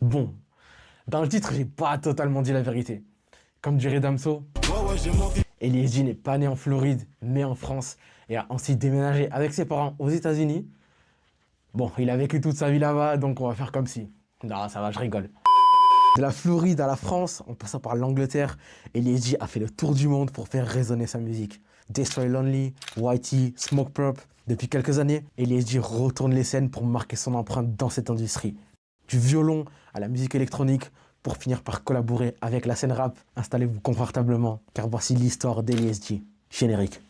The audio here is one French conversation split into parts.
Bon, dans le titre, j'ai pas totalement dit la vérité. Comme dirait Damso, Elie n'est pas né en Floride, mais en France, et a ensuite déménagé avec ses parents aux États-Unis. Bon, il a vécu toute sa vie là-bas, donc on va faire comme si. Non, ça va, je rigole. De la Floride à la France, en passant par l'Angleterre, Elie a fait le tour du monde pour faire résonner sa musique. Destroy Lonely, Whitey, Smoke Purp. Depuis quelques années, Elie retourne les scènes pour marquer son empreinte dans cette industrie. Du violon à la musique électronique, pour finir par collaborer avec la scène rap. Installez-vous confortablement, car voici l'histoire d'Elie. Générique.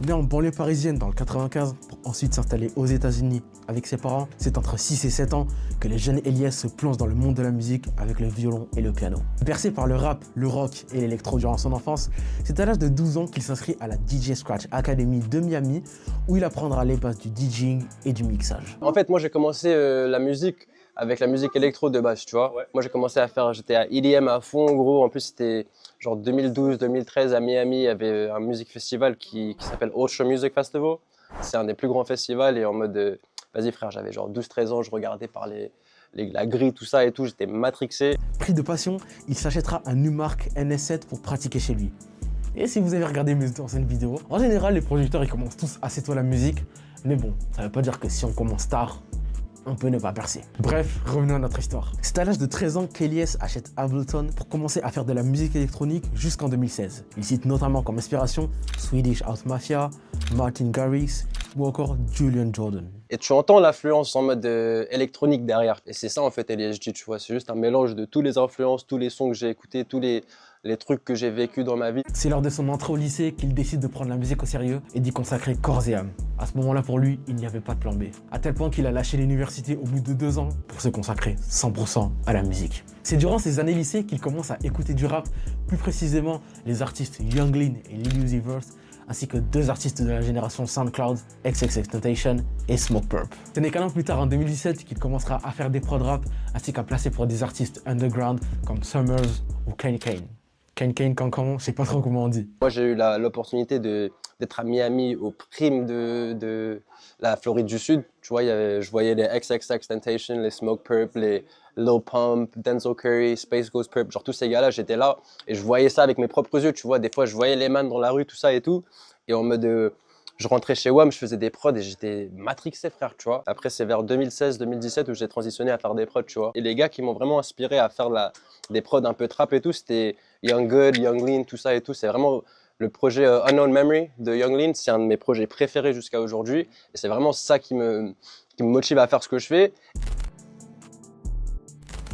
Né en banlieue parisienne dans le 95, pour ensuite s'installer aux États-Unis avec ses parents, c'est entre 6 et 7 ans que le jeune Elias se plonge dans le monde de la musique avec le violon et le piano. Bercé par le rap, le rock et l'électro durant son enfance, c'est à l'âge de 12 ans qu'il s'inscrit à la DJ Scratch Academy de Miami, où il apprendra les bases du DJing et du mixage. En fait, moi j'ai commencé la musique avec la musique électro de base, tu vois. Ouais. Moi j'ai commencé à faire, j'étais à EDM à fond, gros. En plus c'était genre 2012-2013 à Miami, il y avait un music festival qui s'appelle Ultra Music Festival. C'est un des plus grands festivals et en mode, vas-y frère, j'avais genre 12-13 ans, je regardais par la grille, tout ça et tout, j'étais matrixé. Pris de passion, il s'achètera un Numark NS7 pour pratiquer chez lui. Et si vous avez regardé mes anciennes vidéos, en général les producteurs ils commencent tous assez tôt la musique, mais bon, ça veut pas dire que si on commence tard, on peut ne pas percer. Bref, revenons à notre histoire. C'est à l'âge de 13 ans qu'Elias achète Ableton pour commencer à faire de la musique électronique jusqu'en 2016. Il cite notamment comme inspiration Swedish House Mafia, Martin Garrix ou encore Julian Jordan. Et tu entends l'influence en mode électronique derrière. Et c'est ça en fait LSD, tu vois, c'est juste un mélange de toutes les influences, tous les sons que j'ai écoutés, tous les trucs que j'ai vécu dans ma vie. C'est lors de son entrée au lycée qu'il décide de prendre la musique au sérieux et d'y consacrer corps et âme. À ce moment-là, pour lui, il n'y avait pas de plan B. À tel point qu'il a lâché l'université au bout de 2 ans pour se consacrer 100% à la musique. C'est durant ces années lycée qu'il commence à écouter du rap, plus précisément les artistes Young Lean et Lil Uzi Vert, ainsi que 2 artistes de la génération SoundCloud, XXXTentacion et Smoke Purp. Ce n'est qu'un an plus tard, en 2017, qu'il commencera à faire des prods rap, ainsi qu'à placer pour des artistes underground comme Summers ou Kane Kane. Cancan, je sais pas trop comment on dit. Moi, j'ai eu l'opportunité d'être à Miami au prime de la Floride du Sud. Tu vois, je voyais les XXXTentacion, les Smoke Purp, les Lil Pump, Denzel Curry, Space Ghost Purp, genre tous ces gars-là, j'étais là et je voyais ça avec mes propres yeux. Tu vois, des fois, je voyais les man dans la rue, tout ça et tout. Et en mode, je rentrais chez WAM, je faisais des prods et j'étais matrixé, frère, tu vois. Après, c'est vers 2016-2017 où j'ai transitionné à faire des prods, tu vois. Et les gars qui m'ont vraiment inspiré à faire des prods un peu trap et tout, c'était Young Good, Young Lean, tout ça et tout. C'est vraiment le projet Unknown Memory de Young Lean. C'est un de mes projets préférés jusqu'à aujourd'hui. Et c'est vraiment ça qui me motive à faire ce que je fais.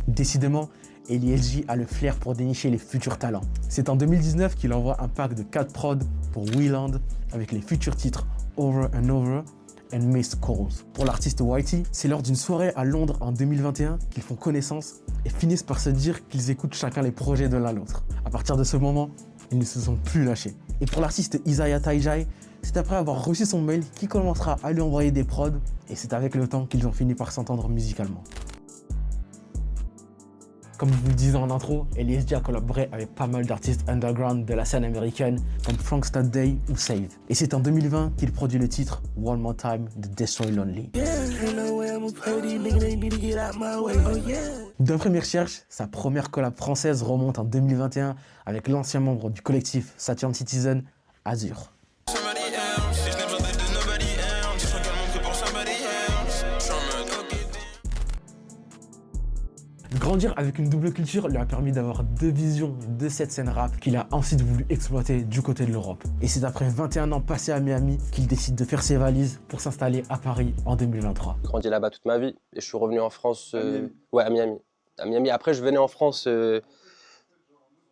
Décidément, Elie a le flair pour dénicher les futurs talents. C'est en 2019 qu'il envoie un pack de 4 prods pour Wheeland avec les futurs titres Over and Over and Missed Calls. Pour l'artiste Whitey, c'est lors d'une soirée à Londres en 2021 qu'ils font connaissance et finissent par se dire qu'ils écoutent chacun les projets de l'un à l'autre. À partir de ce moment, ils ne se sont plus lâchés. Et pour l'artiste Isaiah Taijai, c'est après avoir reçu son mail qu'il commencera à lui envoyer des prods et c'est avec le temps qu'ils ont fini par s'entendre musicalement. Comme je vous le disais en intro, Elie a collaboré avec pas mal d'artistes underground de la scène américaine comme Frank Day ou Save. Et c'est en 2020 qu'il produit le titre One More Time de Destroy Lonely. D'après mes recherches, sa première collab française remonte en 2021 avec l'ancien membre du collectif Saturn Citizen, Azur. Grandir avec une double culture lui a permis d'avoir 2 visions de cette scène rap qu'il a ensuite voulu exploiter du côté de l'Europe. Et c'est après 21 ans passés à Miami qu'il décide de faire ses valises pour s'installer à Paris en 2023. J'ai grandi là-bas toute ma vie et je suis revenu en France, ouais, à Miami. À Miami. Après, je venais en France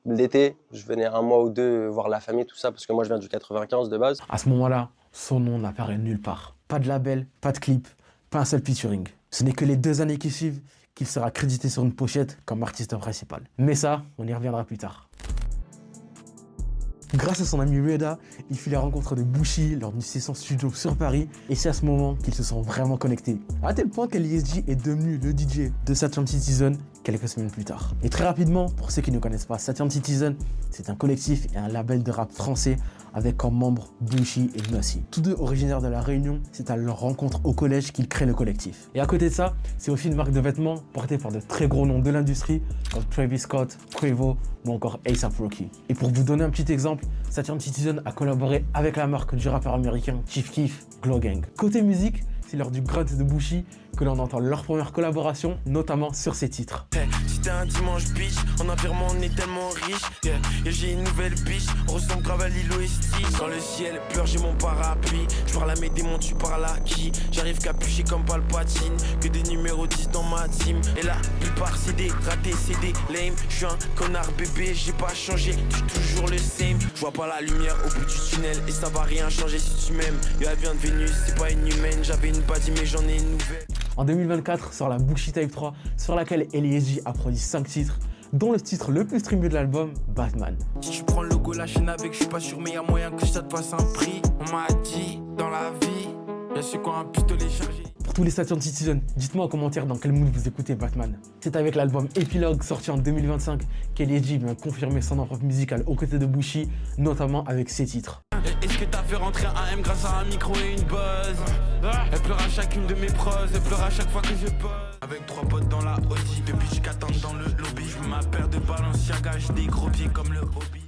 l'été, je venais 1 mois ou 2 voir la famille, tout ça, parce que moi je viens du 95 de base. À ce moment-là, son nom n'apparaît nulle part. Pas de label, pas de clip, pas un seul featuring. Ce n'est que les 2 années qui suivent qu'il sera crédité sur une pochette comme artiste principal. Mais ça, on y reviendra plus tard. Grâce à son ami Reda, il fit la rencontre de Bushi lors d'une session studio sur Paris et c'est à ce moment qu'ils se sont vraiment connectés. À tel point qu'Eli est devenu le DJ de Saturn Citizen quelques semaines plus tard. Et très rapidement, pour ceux qui ne connaissent pas Saturn Citizen, c'est un collectif et un label de rap français avec comme membres Bushi et Nossi. Tous deux originaires de La Réunion, c'est à leur rencontre au collège qu'ils créent le collectif. Et à côté de ça, c'est aussi une marque de vêtements portée par de très gros noms de l'industrie comme Travis Scott, Quavo ou encore A$AP Rocky. Et pour vous donner un petit exemple, Saturn Citizen a collaboré avec la marque du rappeur américain Chief Keef, Glow Gang. Côté musique, c'est lors du grunt de Bushi que l'on entend leur première collaboration, notamment sur ces titres. C'était un dimanche bitch, en environnement on est tellement riche, et j'ai une nouvelle biche, on ressemble grave à Lilo et Stitch. Quand le ciel pleure j'ai mon parapluie, je parle à mes démons, tu parles à qui? J'arrive capuché comme Palpatine, que des numéros 10 dans ma team. Et la plupart c'est des ratés, c'est des lame, je suis un connard bébé, j'ai pas changé, je suis toujours le same. Je vois pas la lumière au bout du tunnel, et ça va rien changer si tu m'aimes. Yo elle vient de Vénus, c'est pas une humaine, j'avais une body mais j'en ai une nouvelle. En 2024, sort la Bushi Type 3, sur laquelle Eli a produit 5 titres, dont le titre le plus streamé de l'album, Batman. Si tu prends le logo, la chaîne avec, je suis pas sûr, mais y'a moyen que ça te passe un prix. On m'a dit, dans la vie, y'a su quoi un pistolet chargé. Pour tous les Saturn Citizen, dites-moi en commentaire dans quel mood vous écoutez Batman. C'est avec l'album Epilogue sorti en 2025 qu'Eli vient confirmer son empreinte musicale aux côtés de Bushi, notamment avec ses titres. Est-ce que t'as fait rentrer un M grâce à un micro et une buzz? Elle pleure à chacune de mes pros, elle pleure à chaque fois que je pose. Avec 3 potes dans la Audi, des bitches qu'attendent dans le lobby. Je ma paire de Balenciaga, j'ai des gros pieds comme le hobby.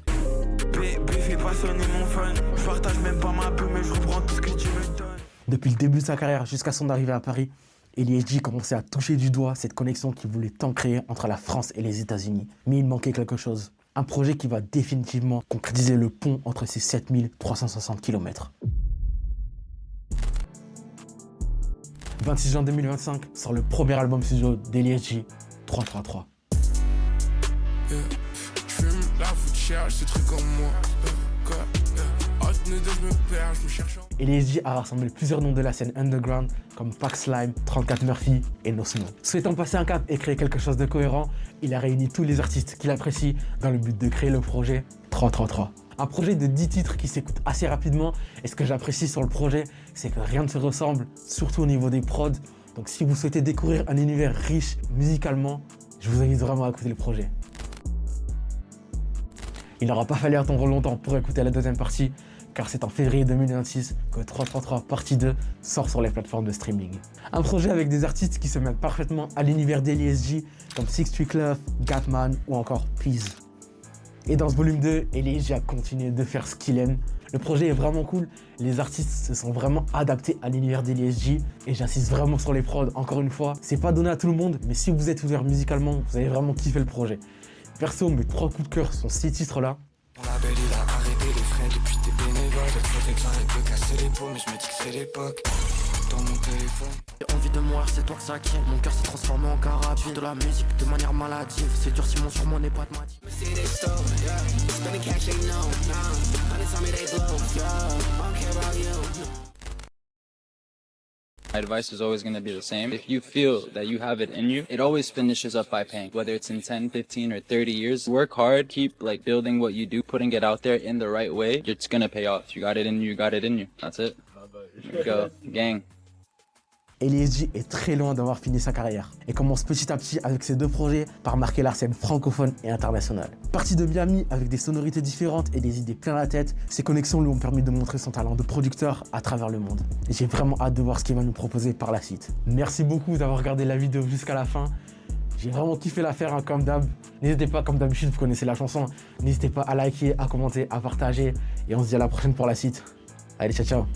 Bébé fais pas sonner mon fun, je partage même pas ma peu mais je reprends tout ce que tu me donnes. Depuis le début de sa carrière jusqu'à son arrivée à Paris, Eli commençait à toucher du doigt cette connexion qu'il voulait tant créer entre la France et les États-Unis. Mais il manquait quelque chose. Un projet qui va définitivement concrétiser le pont entre ces 7360 km. 26 juin 2025 sort le premier album studio d'Eli 333. J'fume la foot cherche ce truc en moi. Eli a rassemblé plusieurs noms de la scène underground comme Pax Slime, 34 Murphy et No Snow. Souhaitant passer un cap et créer quelque chose de cohérent, il a réuni tous les artistes qu'il apprécie dans le but de créer le projet 333. Un projet de 10 titres qui s'écoute assez rapidement et ce que j'apprécie sur le projet, c'est que rien ne se ressemble, surtout au niveau des prods. Donc si vous souhaitez découvrir un univers riche musicalement, je vous invite vraiment à écouter le projet. Il n'aura pas fallu attendre longtemps pour écouter la deuxième partie, car c'est en février 2026 que 333 partie 2 sort sur les plateformes de streaming. Un projet avec des artistes qui se mettent parfaitement à l'univers d'Eli comme Six Street Love, Gatman ou encore Peace. Et dans ce volume 2, Eli a continué de faire ce qu'il aime. Le projet est vraiment cool, les artistes se sont vraiment adaptés à l'univers d'Eli et j'insiste vraiment sur les prods, encore une fois. C'est pas donné à tout le monde, mais si vous êtes ouvert musicalement, vous allez vraiment kiffer le projet. Perso, mes 3 coups de cœur sont ces titres-là. Mon label il a arrêté les frais depuis tes bénévoles. J'ai trouvé que j'arrête de casser les pots, mais je me dis que c'est l'époque. Dans mon téléphone. J'ai envie de mourir, c'est toi que ça qui. Mon cœur s'est transformé en carabine. De la musique de manière maladive. C'est dur si mon surnom n'est pas de ma team. My advice is always going to be the same. If you feel that you have it in you, it always finishes up by paying. Whether it's in 10, 15, or 30 years, work hard, keep building what you do, putting it out there in the right way. It's going to pay off. You got it in you, you got it in you. That's it. There we go. Gang. Eli est très loin d'avoir fini sa carrière et commence petit à petit avec ses 2 projets par marquer la scène francophone et internationale. Parti de Miami avec des sonorités différentes et des idées plein la tête, ses connexions lui ont permis de montrer son talent de producteur à travers le monde. Et j'ai vraiment hâte de voir ce qu'il va nous proposer par la suite. Merci beaucoup d'avoir regardé la vidéo jusqu'à la fin. J'ai vraiment kiffé l'affaire comme d'hab. N'hésitez pas, comme d'habitude, vous connaissez la chanson. N'hésitez pas à liker, à commenter, à partager. Et on se dit à la prochaine pour la suite. Allez, ciao ciao.